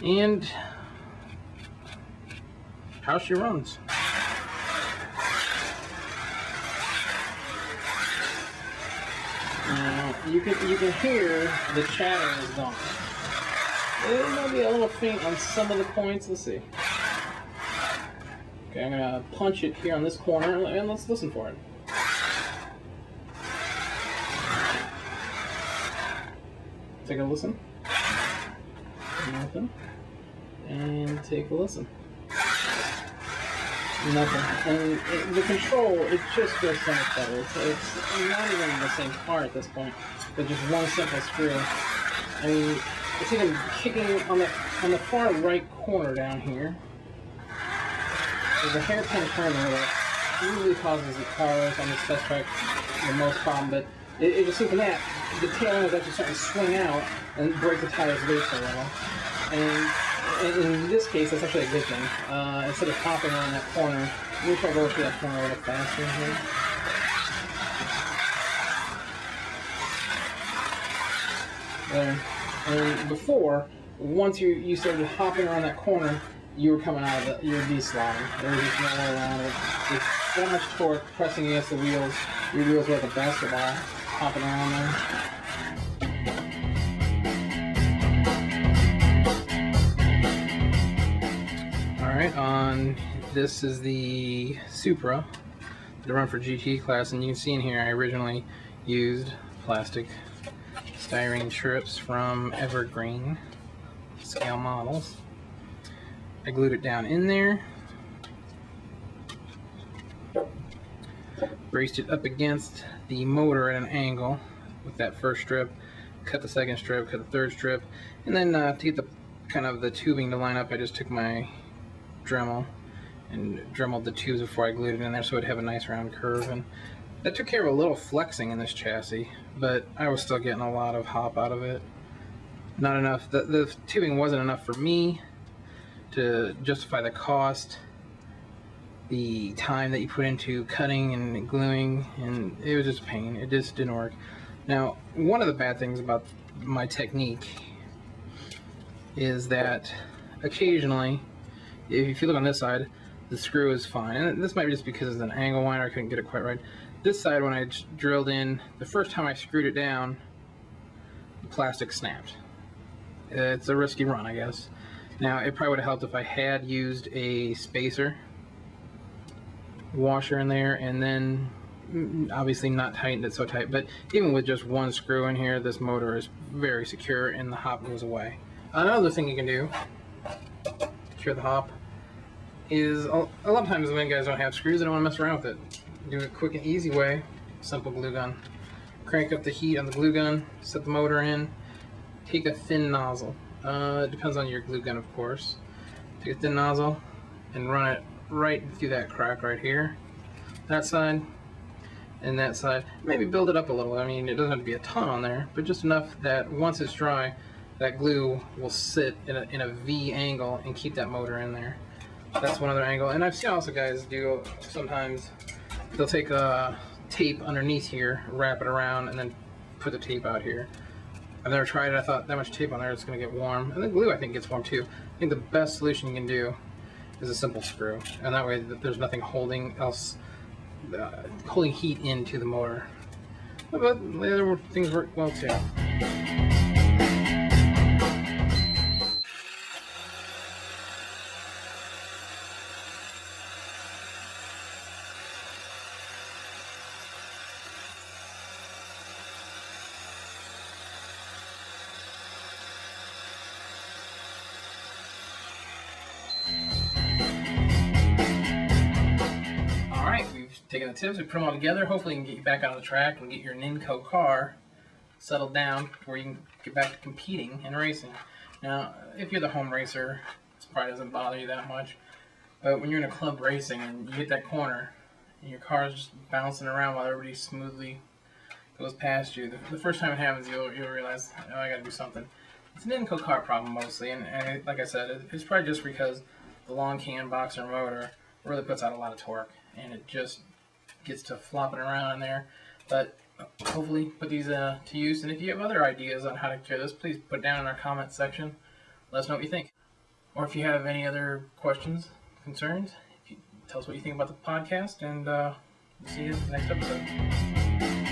and how she runs. Now you can hear the chatter is gone. It might be a little faint on some of the points. Let's see. Okay, I'm gonna punch it here on this corner and let's listen for it. Take a listen. Nothing. And take a listen. Nothing. And the control, it just feels so much better. It's not even the same part at this point, but just one simple screw. I mean, it's even kicking on the far right corner down here. There's a hairpin turn there that usually causes the cars on this test track the most problem, but it just seems from that, the tail end was actually starting to swing out and break the tires loose a little. And in this case, that's actually a good thing. Instead of hopping around that corner, let me try to go through that corner a little faster here. There. And before, once you started hopping around that corner, you were coming out of you were de-slotting. There was just no way around it. With that much torque pressing against the wheels, your wheels were like a basketball hopping around there. Alright, this is the Supra that I run for GT class, and you can see in here I originally used plastic styrene strips from Evergreen scale models. I glued it down in there, braced it up against the motor at an angle with that first strip, cut the second strip, cut the third strip, and then to get the kind of the tubing to line up, I just took my Dremel and dremeled the tubes before I glued it in there so it'd have a nice round curve. And that took care of a little flexing in this chassis, but I was still getting a lot of hop out of it. Not enough. The tubing wasn't enough for me to justify the cost, the time that you put into cutting and gluing, and it was just a pain. It just didn't work. Now, one of the bad things about my technique is that occasionally, if you look on this side, the screw is fine. And this might be just because it's an angle winder, I couldn't get it quite right. This side, when I drilled in, the first time I screwed it down, the plastic snapped. It's a risky run, I guess. Now, it probably would have helped if I had used a spacer washer in there and then obviously not tightened it so tight, but even with just one screw in here, this motor is very secure and the hop goes away. Another thing you can do to cure the hop is a lot of times when guys don't have screws, they don't want to mess around with it. Do a quick and easy way, simple glue gun. Crank up the heat on the glue gun, set the motor in, take a thin nozzle. It depends on your glue gun, of course. Take a thin nozzle and run it right through that crack right here. That side and that side. Maybe build it up a little. I mean, it doesn't have to be a ton on there, but just enough that once it's dry, that glue will sit in a V angle and keep that motor in there. That's one other angle. And I've seen also guys do sometimes, they'll take a tape underneath here, wrap it around, and then put the tape out here. I've never tried it. I thought that much tape on there, it's going to get warm. And the glue, I think, gets warm too. I think the best solution you can do is a simple screw. And that way there's nothing holding heat into the motor. But the other things work well too. Taking the tips, we put them all together. Hopefully, you can get you back on the track and get your ninco car settled down where you can get back to competing and racing. Now, if you're the home racer, this probably doesn't bother you that much. But when you're in a club racing and you hit that corner and your car is just bouncing around while everybody smoothly goes past you, the first time it happens, you'll realize, oh, I got to do something. It's an ninco car problem mostly, and like I said, it's probably just because the long can boxer motor really puts out a lot of torque, and it just gets to flopping around in there. But hopefully put these to use, and if you have other ideas on how to cure this, please put down in our comment section. Let us know what you think. Or if you have any other questions, concerns, tell us what you think about the podcast, and see you in the next episode.